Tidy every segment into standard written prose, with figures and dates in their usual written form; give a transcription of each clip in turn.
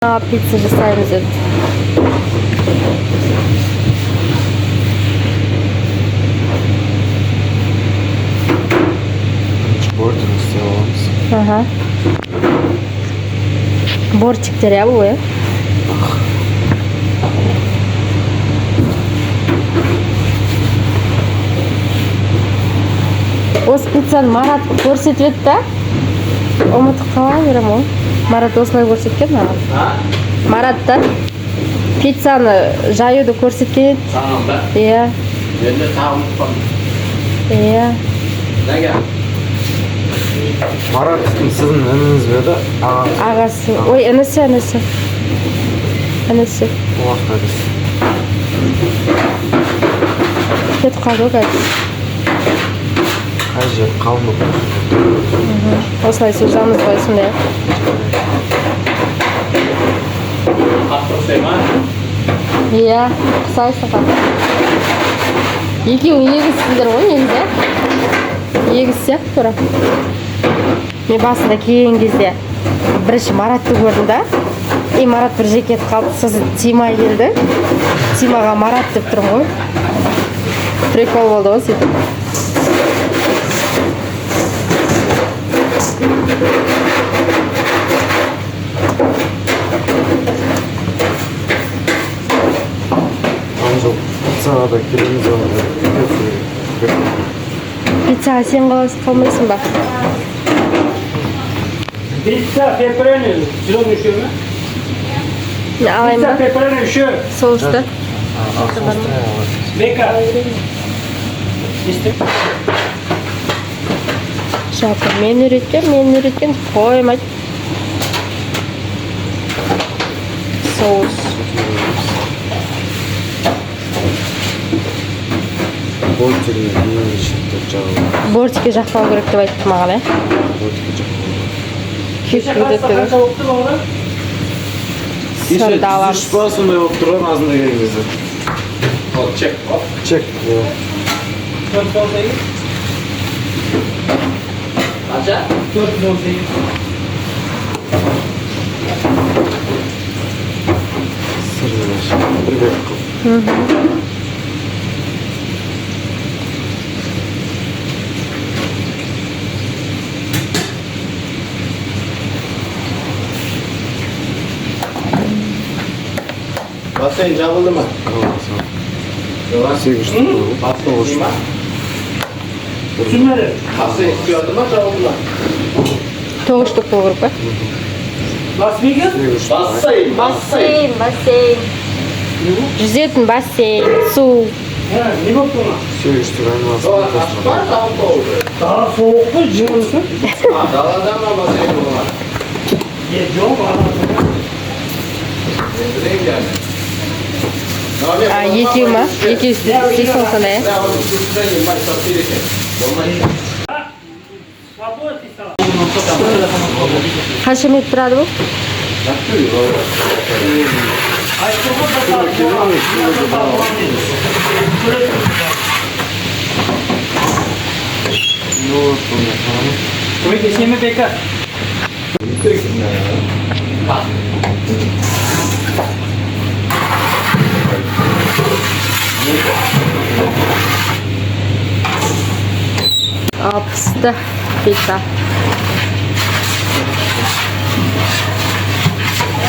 Pizza жасаймыз деп. Бортик істеп аламыз. Ага. Бортиктер ya bu ya. Осы пиццаны Марат көрсетіп еді да. Ұмытып қалған берем ол. Марат осылай көрсеткен маған. Марат та пиццаны жаюды көрсеткен еді. Sağlam da. Иә. Ben de sağlam tutmam. Иә. Ne gel? Марат сіздің ініңіз бе еді? Ағасы. Ой, інісі. Інісі. Уақытта біз. Кетіп қалды ғой қазір. Қай жер қалды ғой. Осылай созамыз ғой сондай. Attım Seyman. Иә, ұқсайсың қан. Екеуің егізсіздер ғой негізі. Егіз сияқты тура. Мен басында келген кезде бірінші Маратты көрдім да. Марат бір жерге кетіп қалды, сосын Тима келді. Тимаға Марат деп тұрмын ғой. Прикол болды ғой сөйтіп. Анжел пиццаға да келеміз Пиццаға сен қалмайсың ба? Pizza pepperoni, zilon üşüyor mu? Alayım Pizza ба? pepperoni üşüyor. Соусты. Beka. İşte. Жалпы мен үйреткен қоймайды. Соус. Бортигіне дейін шектеп жағылды. Бортикке жақпау керек деп айтты маған, ә? Бортикке жақпау. Күйіп кетеді. Kaç oldu mu orada? Сонда аламыз. Па сондай болып тұрған азында келген кезде. Hop çek hop. Чек. Dört bol değil. Kaça? Dört bol değil. Сыр бір бек қыл. Basayın cabıldı mı? Yola. 8 штук болды. Basayın mı? Sünmeli. Basayın istiyordu mu cabıldı mı? 9 штук болу керек па? Las Vegas. 8 штук. Basayın. бассейн. Жүзетін бассейн, су. Ha, ne baktın ona? 8 штук айналасында Yola қосылған. kaçtılar tam doğru. Daha soğuk mu cıvısı? Ha daladan mı basayın bunlar? Ya yok anasını. Renk yani. Екеу ма? Екеу істейсің сондай, ә? Ya onu üstüne yiyin. Bak satıyor işte. Olmayı. Свободный салат. Қанша минут тұрады бұл? Koy desene Beka. Пісті пицца.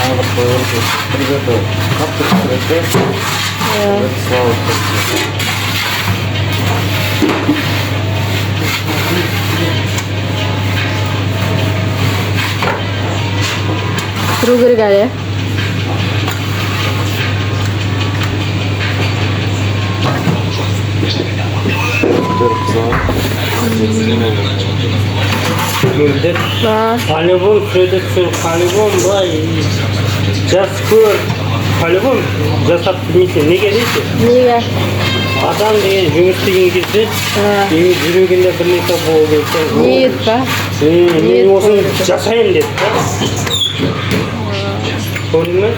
Ағып қойылды. Бір беті қатты пісіреді. Бір слава пісіреді. Тұру керек әлі. Бір қызан. Gördük. Kalibon şöyle sür. Kalibon vay. Just kör. Kalibon jasap bilmeyse ne gerekti? Неге? Adam деген жұмыс істеген кезде менің жүрегімде бір нәрсе болды екен. Ниет па? Мен осыны жасайын деп. Көрдің ме?